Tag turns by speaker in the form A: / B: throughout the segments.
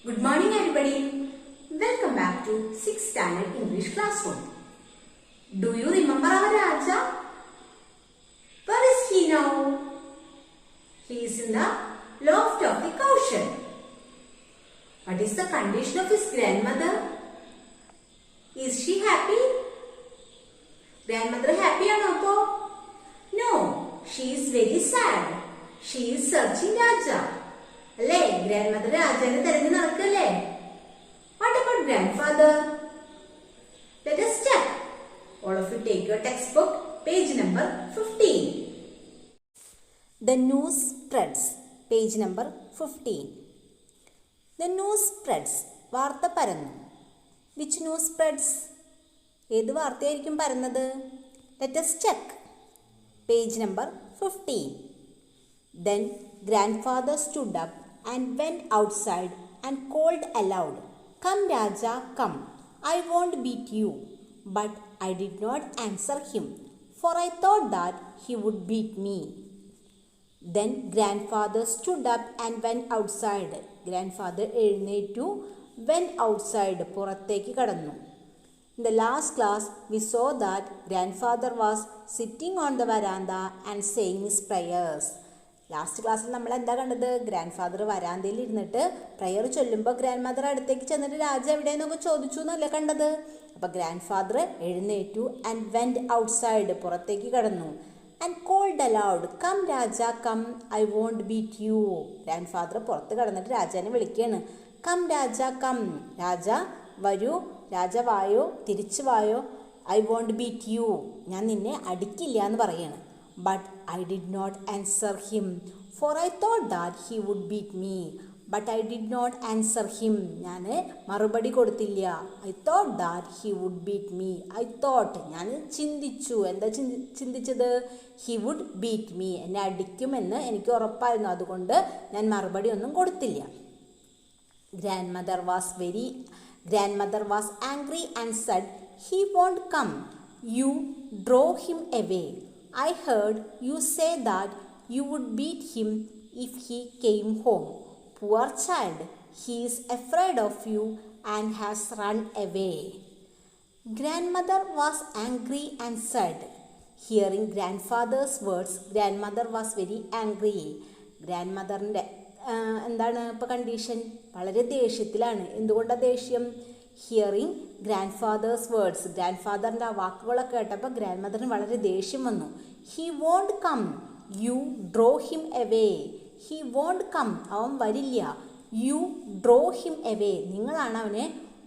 A: Good morning everybody. Welcome back to 6th standard English classroom. Do you remember our Raja? Where is he now? He is in the loft of the cowshed. What is the condition of his grandmother? Is she happy? Grandmother happy or not? No, she is very sad. She is searching Raja. അല്ലേ ഗ്രാൻഡ്മദർ രാജാവിനെ തെരഞ്ഞു നടക്കല്ലേ? What about grandfather? Let us check. All of you take your textbook, page number 15.
B: The news spreads, page number 15. The news spreads, വാർത്ത പരന്നു. Which news spreads? ഏത് വാർത്തയായിരിക്കും പരന്നത്? Let us check. Page number 15. Then grandfather stood up and went outside and called aloud, "Come Raja, come, I won't beat you." But I did not answer him, for I thought that he would beat me. Then grandfather stood up and went outside. Grandfather എഴുന്നേറ്റു, went outside, പുറത്തേക്ക് കടന്നു. In the last class, we saw that grandfather was sitting on the veranda and saying his prayers. Last ക്ലാസ്സിൽ നമ്മൾ എന്താ കണ്ടത്? Grand father വരാന്തയിൽ ഇരുന്നിട്ട് prayer ചൊല്ലുമ്പോൾ ഗ്രാൻഡ് മദർ അടുത്തേക്ക് ചെന്നിട്ട് രാജ എവിടെയെന്നൊക്കെ ചോദിച്ചു എന്നല്ലേ കണ്ടത്? അപ്പോൾ ഗ്രാൻഡ് ഫാദർ എഴുന്നേറ്റു ആൻഡ് വെൻറ്റ് ഔട്ട്സൈഡ്, പുറത്തേക്ക് കടന്നു. And called aloud, come Raja come, I won't beat you. Grandfather പുറത്ത് കടന്നിട്ട് രാജാനെ വിളിക്കുകയാണ്. കം രാജ കം, രാജ വരൂ, രാജ വായോ, തിരിച്ചു വായോ, ഐ വോണ്ട് ബീറ്റ് യു, ഞാൻ നിന്നെ അടിക്കില്ല എന്ന് പറയാണ്. But I did not answer him, for I thought that he would beat me. But I did not answer him. ഞാൻ മറുപടി കൊടുത്തില്ല. I thought that he would beat me. I thought, ഞാൻ ചിന്തിച്ചു. എന്താ ചിന്തിച്ചത്? He would beat me. എന്നെ അടിക്കുമെന്ന് എനിക്ക് ഉറപ്പായിരുന്നു. അതുകൊണ്ട് ഞാൻ മറുപടി ഒന്നും കൊടുത്തില്ല. Grandmother was angry and said, "He won't come. You drove him away. I heard you say that you would beat him if he came home. Poor child, he is afraid of you and has run away." Grandmother was angry and said. Hearing grandfather's words, grandmother was very angry. ഗ്രാൻഡ്മദറിൻ്റെ എന്താണ് ഇപ്പോൾ condition? വളരെ ദേഷ്യത്തിലാണ്. എന്തുകൊണ്ടാണ് ദേഷ്യം? Hearing grandfather's words, ഗ്രാൻഡ് ഫാദറിൻ്റെ ആ വാക്കുകളൊക്കെ കേട്ടപ്പോൾ ഗ്രാൻഡ് മദറിന് വളരെ ദേഷ്യം വന്നു. He won't come, you draw him away. He won't come, അവൻ വരില്ല. യു ഡ്രോ ഹിം എവേ, നിങ്ങളാണ് അവനെ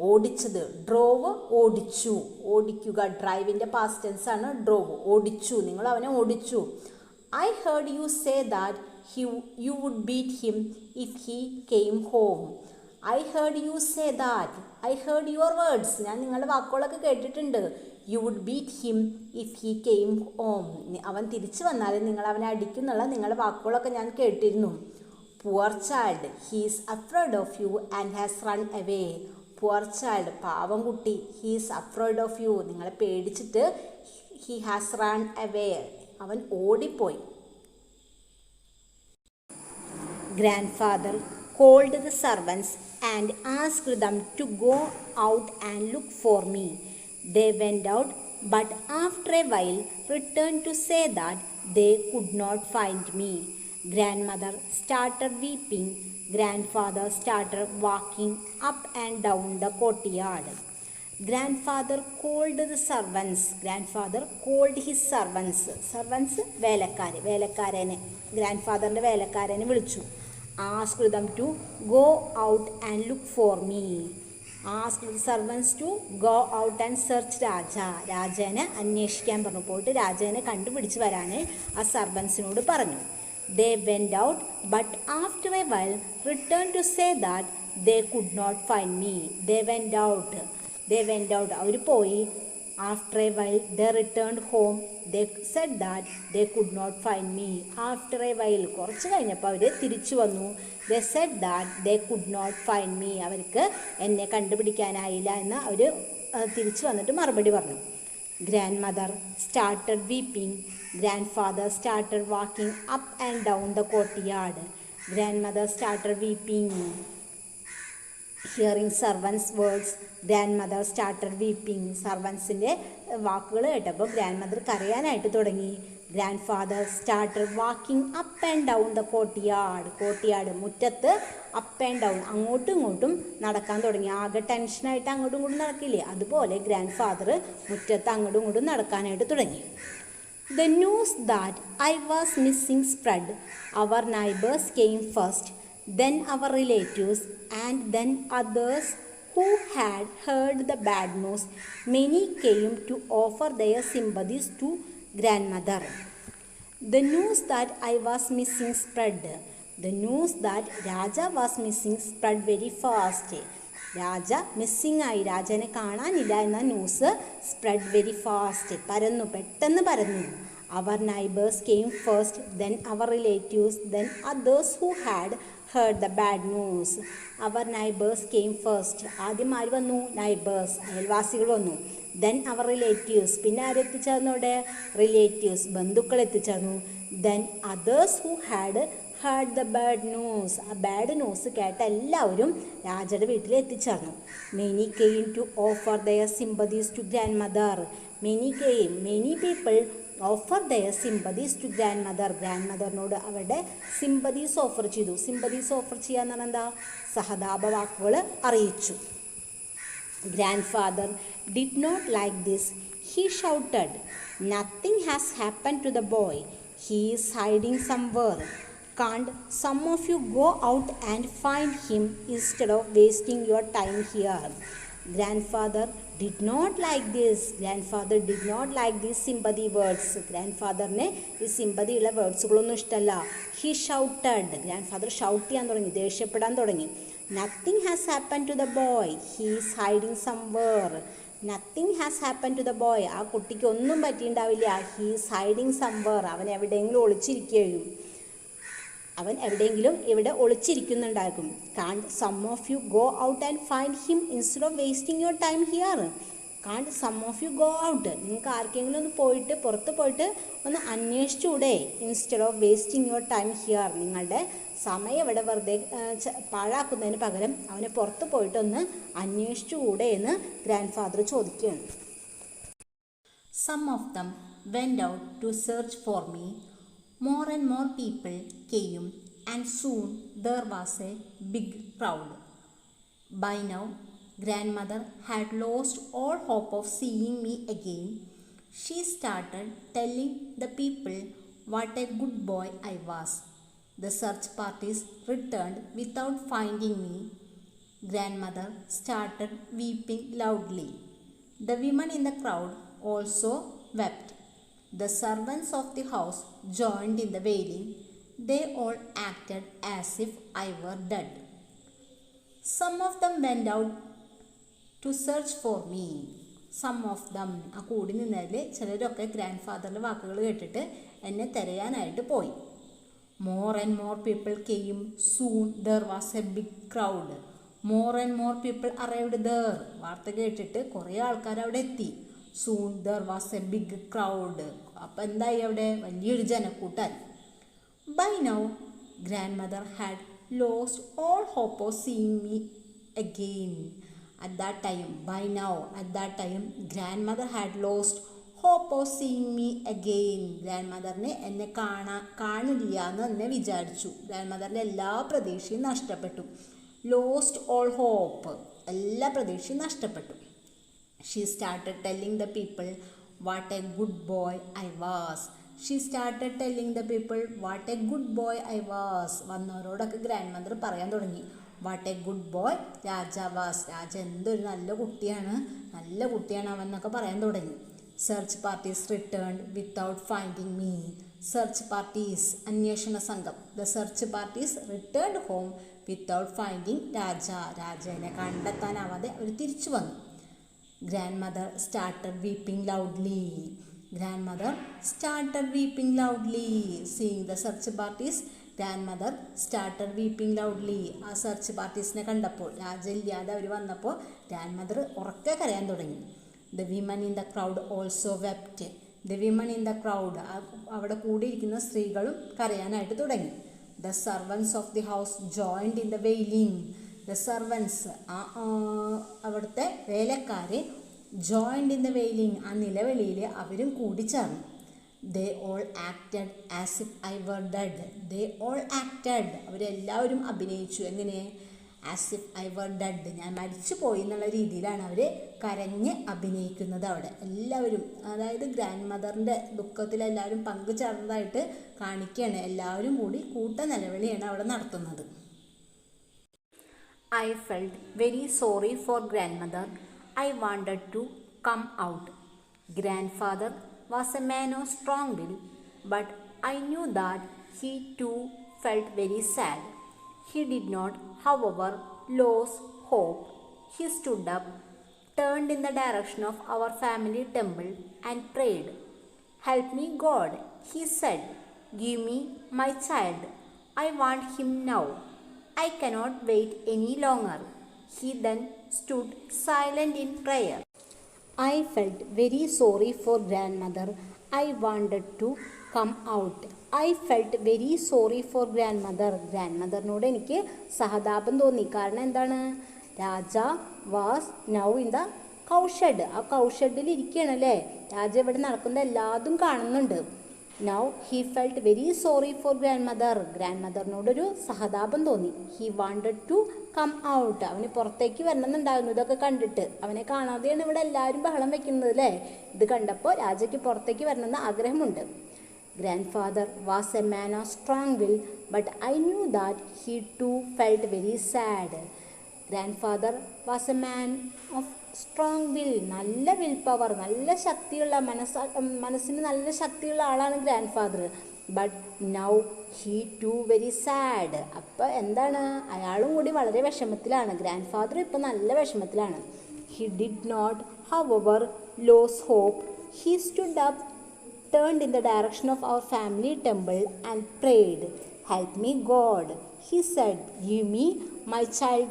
B: ഓടിച്ചത്. ഡ്രോവ് ഓടിച്ചു, ഓടിക്കുക. ഡ്രൈവിൻ്റെ പാസ്റ്റ് ടെൻസ് ആണ് ഡ്രോവ്, ഓടിച്ചു, നിങ്ങൾ അവനെ ഓടിച്ചു. I heard you say that you would beat him if he came home. I heard you say that, I heard your words, ഞാൻ നിങ്ങളുടെ വാക്കുകളൊക്കെ കേട്ടിട്ടുണ്ട്. You would beat him if he came home, അവൻ തിരിച്ചു വന്നാലും നിങ്ങൾ അവനെ അടിക്കുന്നുള്ള നിങ്ങളുടെ വാക്കുകളൊക്കെ ഞാൻ കേട്ടിരുന്നു. Poor child, he is afraid of you and has run away. Poor child, പാവം കുട്ടി. He is afraid of you, നിങ്ങളെ പേടിച്ചിട്ട് ഹി ഹാസ് റൺ അവേ, അവൻ ഓടിപ്പോയി. Grandfather called the servants and asked them to go out and look for me. They went out, but after a while returned to say that they could not find me. Grandmother started weeping. Grandfather started walking up and down the courtyard. Grandfather called the servants. Grandfather called his servants. Servants വേലക്കാരനെ, ഗ്രാൻഡ്ഫാദറിൻ്റെ വേലക്കാരനെ വിളിച്ചു. Asked them to go out and look for me. Asked the servants to go out and search Raja. രാജാനെ അന്വേഷിക്കാൻ പറഞ്ഞു. പോയിട്ട് രാജാനെ കണ്ടുപിടിച്ച് വരാൻ ആ സർവൻസിനോട് പറഞ്ഞു. They went out, but after a while returned to say that they could not find me. They went out, അവർ പോയി. After a while they returned home. They said that they could not find me. After a while, കുറച്ച് കഴിഞ്ഞപ്പോൾ അവർ തിരിച്ചു വന്നു. They said that they could not find me. അവർക്ക് എന്നെ കണ്ടുപിടിക്കാനായില്ല എന്ന് അവർ തിരിച്ചു വന്നിട്ട് മറുപടി പറഞ്ഞു. Grandmother started weeping. Grandfather started walking up and down the courtyard. Grandmother started weeping. Hearing servants words grandmother started weeping. സർവൻസിൻ്റെ വാക്കുകൾ കേട്ടപ്പോൾ ഗ്രാൻഡ് മദർ കരയാനായിട്ട് തുടങ്ങി. Grandfather started walking up and down the courtyard മുറ്റത്ത് up and down അങ്ങോട്ടും ഇങ്ങോട്ടും നടക്കാൻ തുടങ്ങി. ആകെ ടെൻഷനായിട്ട് അങ്ങോട്ടും ഇങ്ങോട്ടും നടക്കില്ലേ, അതുപോലെ ഗ്രാൻഡ് ഫാദർ മുറ്റത്ത് അങ്ങോട്ടും ഇങ്ങോട്ടും നടക്കാനായിട്ട് തുടങ്ങി. The news that I was missing spread. Our neighbors came first, then our relatives, and then others who had heard the bad news. Many came to offer their sympathies to grandmother. The news that I was missing spread. The news that Raja was missing spread very fast. Raja missing ആയി, രാജനെ കാണാനില്ല എന്ന news spread very fast, പെട്ടെന്ന് പരന്നു. Our neighbours came first, then our relatives, then others who had heard the bad news. Our neighbours came first, ആദ്യം ആര് വന്നു? Neighbours, അയൽവാസികൾ വന്നു. ദെൻ അവർ റിലേറ്റീവ്സ്, പിന്നെ ആരെത്തിച്ചേർന്നു? അവിടെ റിലേറ്റീവ്സ്, ബന്ധുക്കൾ എത്തിച്ചേർന്നു. Then others who had heard the bad news, ആ ബാഡ് ന്യൂസ് കേട്ട എല്ലാവരും രാജയുടെ വീട്ടിൽ എത്തിച്ചേർന്നു. Many came to offer their sympathies to grandmother. Many people offer their sympathies to grandmother. ഗ്രാൻഡ് മദറിനോട് അവരുടെ സിമ്പതീസ് ഓഫർ ചെയ്തു. സിമ്പതീസ് ഓഫർ ചെയ്യാന്ന് പറഞ്ഞാൽ എന്താ? സഹതാപ വാക്കുകൾ അറിയിച്ചു. Grandfather did not like this. He shouted, nothing has happen to the boy. He is hiding somewhere. Can't some of you go out and find him instead of wasting your time here? Grandfather did not like this. Grandfather did not like these sympathy words. Grandfather-നെ ഈ സിമ്പതിയുള്ള വേർഡ്സുകളൊന്നും ഇഷ്ടമല്ല. He shouted. Grandfather shout ചെയ്യാൻ തുടങ്ങി, ദേഷ്യപ്പെടാൻ തുടങ്ങി. Nothing has happened to the boy. He is hiding somewhere. Nothing has happened to the boy. ആ കുട്ടിക്ക് ഒന്നും പറ്റിയിട്ടുണ്ടാവില്ല. He is hiding somewhere. അവൻ എവിടെയെങ്കിലും ഒളിച്ചിരിക്കുകയും ഇവിടെ ഒളിച്ചിരിക്കുന്നുണ്ടാകും. Can't some of you go out and find him instead of wasting your time here. Can't some of you go out, നിങ്ങൾക്ക് ആർക്കെങ്കിലും ഒന്ന് പുറത്ത് പോയിട്ട് ഒന്ന് അന്വേഷിച്ചുകൂടെ? Instead of wasting your time here, നിങ്ങളുടെ സമയം ഇവിടെ വെറുതെ പാഴാക്കുന്നതിന് പകരം അവനെ പുറത്ത് പോയിട്ടൊന്ന് അന്വേഷിച്ചുകൂടെ എന്ന് ഗ്രാൻഡ് ഫാദർ ചോദിക്കുകയാണ്. Some of them went out to search for me. More and more people came, and soon there was a big crowd. By now, grandmother had lost all hope of seeing me again. She started telling the people what a good boy I was. The search parties returned without finding me. Grandmother started weeping loudly. The women in the crowd also wept. The servants of the house joined in the wailing. They all acted as if I were dead. Some of them went out to search for me. Some of them, ആ കൂടി നിന്നതിൽ ചിലരൊക്കെ grand ഫാദറിൻ്റെ വാക്കുകൾ കേട്ടിട്ട് എന്നെ തിരയാനായിട്ട് പോയി. More and more people came. Soon there was a big crowd. More and more people arrived there. വാർത്ത കേട്ടിട്ട് കുറേ ആൾക്കാർ അവിടെ എത്തി. Soon there was a big crowd. അപ്പം എന്തായി? അവിടെ വലിയൊരു ജനക്കൂട്ടായി. By now, grandmother had lost all hope of seeing me again. At that time, grandmother had lost hope of seeing me again. ഗ്രാൻഡ്മദറിനെ എന്നെ കാണില്ല എന്ന് തന്നെ വിചാരിച്ചു. ഗ്രാൻഡ്മദറിൻ്റെ എല്ലാ പ്രതീക്ഷയും നഷ്ടപ്പെട്ടു. ലോസ്റ്റ് ഓൾ ഹോപ്പ്, എല്ലാ പ്രതീക്ഷയും നഷ്ടപ്പെട്ടു. She started telling the people what a good boy I was. വന്നവരോടൊക്കെ ഗ്രാൻഡ് മദർ പറയാൻ തുടങ്ങി. What a good boy Raja was. Raja എന്തൊരു നല്ല കുട്ടിയാണ് അവൻ എന്നൊക്കെ പറയാൻ തുടങ്ങി. Search parties returned without finding me. Search parties, അന്വേഷണ സംഘം. The search parties returned home without finding രാജനെ കണ്ടെത്താനാവാതെ അവർ തിരിച്ചു വന്നു. Grandmother started weeping loudly. Seeing the search parties, grandmother started weeping loudly. ആ സെർച്ച് പാർട്ടീസിനെ കണ്ടപ്പോൾ, രാജയില്ലാതെ അവർ വന്നപ്പോൾ ഗ്രാൻഡ്മദർ ഉറക്കെ കരയാൻ തുടങ്ങി. The women in the crowd also wept. അവിടെ കൂടിയിരിക്കുന്ന സ്ത്രീകളും കരയാനായിട്ട് തുടങ്ങി. The servants of the house joined in the wailing. The servants അവിടുത്തെ വേലക്കാർ ജോയിൻഡ് ഇൻ ദ വെയിലിംഗ് ആ നിലവിളിയിൽ അവരും കൂടിച്ചേർന്നു. They all acted as if I were dead. They all acted അവരെല്ലാവരും അഭിനയിച്ചു. എങ്ങനെ? As if I were dead, ഞാൻ മരിച്ചു പോയി എന്നുള്ള രീതിയിലാണ് അവർ കരഞ്ഞ് അഭിനയിക്കുന്നത്. അവിടെ എല്ലാവരും, അതായത് ഗ്രാൻഡ് മദറിൻ്റെ ദുഃഖത്തിൽ എല്ലാവരും പങ്കുചേർന്നതായിട്ട് കാണിക്കുകയാണ്. എല്ലാവരും കൂടി കൂട്ട നിലവിളിയാണ് അവിടെ നടത്തുന്നത്. I felt very sorry for grandmother. I wanted to come out. Grandfather was a man of strong will, but I knew that he too felt very sad. He did not, however, lose hope. He stood up, turned in the direction of our family temple, and prayed. "Help me, God," he said. "Give me my child. I want him now. I cannot wait any longer." He then stood silent in prayer. I felt very sorry for grandmother. I wanted to come out. I felt very sorry for grandmother. ഗ്രാൻഡ്മദറിനോട് എനിക്ക് സഹതാപം തോന്നി. കാരണം എന്താണ്? Raja was now in the cowshed. ആ കൗഷെഡിൽ ഇരിക്കുകയാണല്ലേ. രാജ ഇവിടെ നടക്കുന്നത് എല്ലാതും കാണുന്നുണ്ട്. Now he felt very sorry for grandmother. ഗ്രാൻഡ്മദറിനോടൊരു സഹതാപം തോന്നി. He wanted to come out. അവന് പുറത്തേക്ക് വരണമെന്നുണ്ടായിരുന്നു. ഇതൊക്കെ കണ്ടിട്ട് അവനെ കാണാതെയാണ് ഇവിടെ എല്ലാവരും ബഹളം വെക്കുന്നത് അല്ലേ. ഇത് കണ്ടപ്പോൾ രാജയ്ക്ക് പുറത്തേക്ക് വരണമെന്ന് ആഗ്രഹമുണ്ട്. Grandfather was a man of strong will, but I knew that he too felt very sad. Grandfather was a man of strong will. നല്ല വിൽ പവർ, നല്ല ശക്തിയുള്ള മനസ്സിന് നല്ല ശക്തിയുള്ള ആളാണ് grandfather. But now he too very sad. അപ്പോൾ എന്താണ്? അയാളും കൂടി വളരെ വിഷമത്തിലാണ്. ഗ്രാൻഡ് ഫാദർ ഇപ്പോൾ നല്ല വിഷമത്തിലാണ്. He did not, however, lose hope. He stood up, turned in the direction of our family temple, and prayed. "Help me, God," he said. "Give me my child,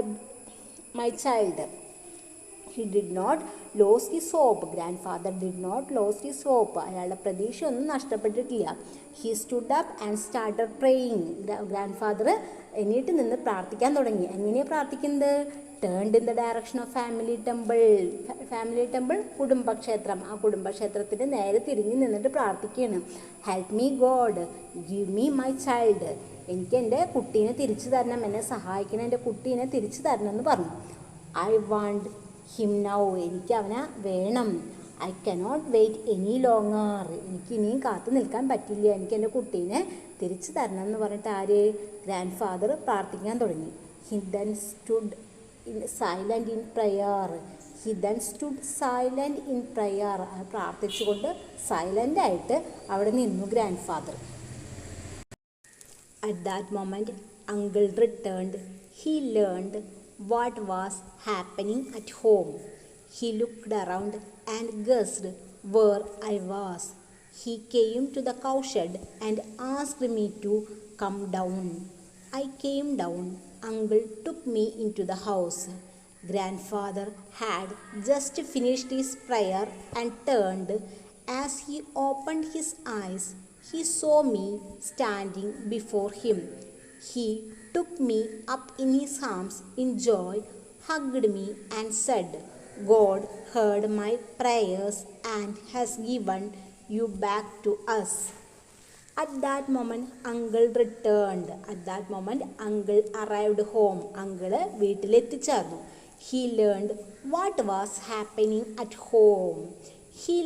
B: my child." He did not lose his hope. Grandfather did not lose his hope. അയാളുടെ പ്രതീക്ഷ ഒന്നും നഷ്ടപ്പെട്ടിട്ടില്ല. He stood up and started praying. Grandfather എണീറ്റ് നിന്ന് പ്രാർത്ഥിക്കാൻ തുടങ്ങി. എങ്ങനെയാണ് പ്രാർത്ഥിക്കുന്നത്? Turned in the direction of family temple. Family temple കുടുംബക്ഷേത്രം. ആ കുടുംബക്ഷേത്രത്തിന് നേരെ തിരിഞ്ഞ് നിന്നിട്ട് പ്രാർത്ഥിക്കുകയാണ്. "Help me, God. Give me my child." എനിക്ക് എൻ്റെ കുട്ടീനെ തിരിച്ചു തരണം, എന്നെ സഹായിക്കണം, എൻ്റെ കുട്ടീനെ തിരിച്ചു തരണം എന്ന് പറഞ്ഞു. "I want him now." എനിക്ക് അവനെ വേണം. "I cannot wait any longer." എനിക്ക് ഇനിയും കാത്തു നിൽക്കാൻ പറ്റില്ല, എനിക്ക് എൻ്റെ കുട്ടീനെ തിരിച്ചു തരണം എന്ന് പറഞ്ഞിട്ട് ആര്? ഗ്രാൻഡ് ഫാദർ പ്രാർത്ഥിക്കാൻ തുടങ്ങി. He then stood silent in prayer. He then stood silent in prayer. പ്രാർത്ഥിച്ചുകൊണ്ട് സൈലൻ്റ് ആയിട്ട് അവിടെ നിന്നു grand father. At that moment, uncle returned. He learned what was happening at home. He looked around and guessed where I was. He came to the cowshed and asked me to come down. I came down. Uncle took me into the house. Grandfather had just finished his prayer and turned. As he opened his eyes, he saw me standing before him. He took me up in his arms in joy, hugged me and said, "God heard my prayers and has given you back to us." At that moment, uncle returned. At that moment, uncle arrived home. Uncle വീട്ടിലെത്തിച്ചേർന്നു. He learned what was happening at home. He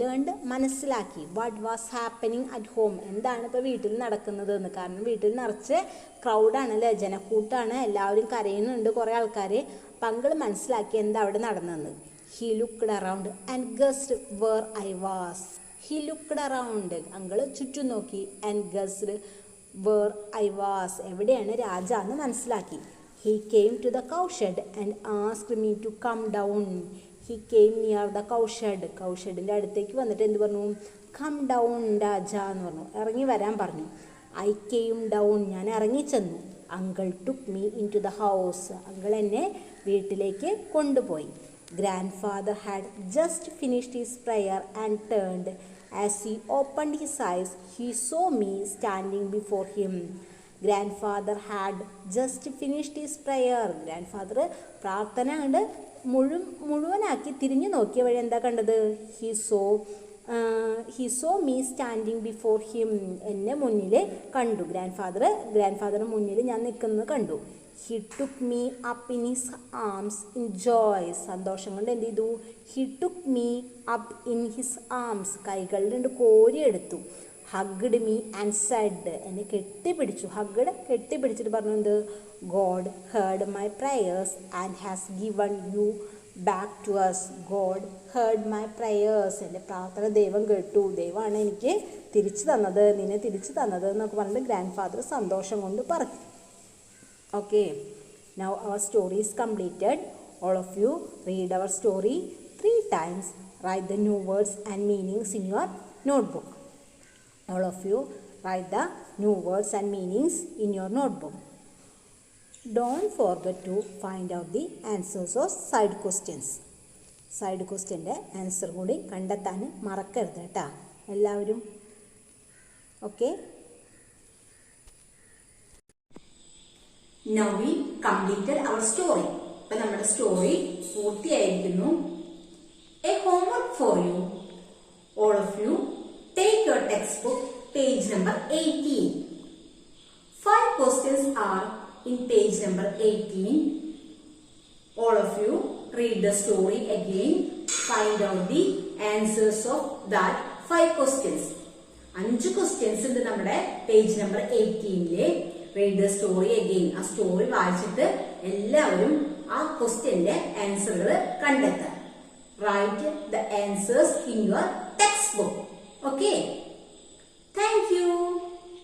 B: learned മനസ്സിലാക്കി. What was happening at home. എന്താണ് ഇപ്പോൾ വീട്ടിൽ നടക്കുന്നത് എന്ന്. കാരണം വീട്ടിൽ നിറച്ച് ക്രൗഡാണ് അല്ലേ, ജനക്കൂട്ടാണ്, എല്ലാവരും കരയുന്നുണ്ട്, കുറേ ആൾക്കാർ. അപ്പം അങ്കിൾ മനസ്സിലാക്കി എന്താ അവിടെ നടന്നതെന്ന്. He looked around and guessed where I was. He looked around. Uncle ചുറ്റും നോക്കി. And guessed where I was. എവിടെയാണ് രാജ എന്ന് മനസ്സിലാക്കി. He came to the cowshed and asked me to come down. He came near the cowshed. കൗഷഡിൻ്റെ അടുത്തേക്ക് വന്നിട്ട് എന്ത് പറഞ്ഞു? Come down രാജ എന്ന് പറഞ്ഞു, ഇറങ്ങി വരാൻ പറഞ്ഞു. I came down. ഞാൻ ഇറങ്ങിച്ചെന്നു. Uncle took me into the house. Uncle എന്നെ വീട്ടിലേക്ക് കൊണ്ടുപോയി. Grandfather had just finished his prayer and turned. As he opened his eyes, he saw me standing before him. Grandfather had just finished his prayer. Grandfather പ്രാർത്ഥന കണ്ട് മുഴുവനാക്കി തിരിഞ്ഞു നോക്കിയ വഴി എന്താ കണ്ടത്? He saw me standing before him. എന്നെ മുന്നിൽ കണ്ടു. ഗ്രാൻഡ്ഫാദറിന് മുന്നിൽ ഞാൻ നിൽക്കുന്നത് കണ്ടു. He took me up in his arms in joy. സന്തോഷം കൊണ്ട് എന്ത് ചെയ്തു? He took me up in his arms. കൈകളിൽ രണ്ട് കോരിയെടുത്തു. Hugged me and said. എന്നെ കെട്ടിപ്പിടിച്ചു. കെട്ടിപ്പിടിച്ചിട്ട് പറഞ്ഞു എന്ത്? God heard my prayers and has given you back to us. God heard my prayers. എൻ്റെ പ്രാർത്ഥന ദൈവം കേട്ടു. ദൈവമാണ് എനിക്ക് നിന്നെ തിരിച്ചു തന്നത് എന്നൊക്കെ പറഞ്ഞിട്ട് ഗ്രാൻഡ്ഫാദർ സന്തോഷം കൊണ്ട് പറഞ്ഞു. Okay, now our story is completed. All of you read our story 3 times. Write the new words and meanings in your notebook. All of you write the new words and meanings in your notebook. Don't forget to find out the answers of side questions. Side ക്വസ്റ്റ്യൻ്റെ answer കൂടി കണ്ടെത്താൻ മറക്കരുത് കേട്ടോ എല്ലാവരും. Okay,
A: Now we completed our story. അപ്പോൾ നമ്മുടെ story പൂർത്തിയായിരിക്കുന്നു. A homework for you. All of you take your textbook, page number 18. 5 questions are in page number 18. All of you read the story again. Find out the answers of that 5 questions. 5 questions ഉണ്ട് നമ്മുടെ page number 18-ലെ. Read the story again. ആ story വായിച്ചിട്ട് എല്ലാവരും ആ ക്വസ്റ്റ്യന്റെ ആൻസറുകൾ കണ്ടെത്തുക. Write the answers in your textbook. Okay. Thank you.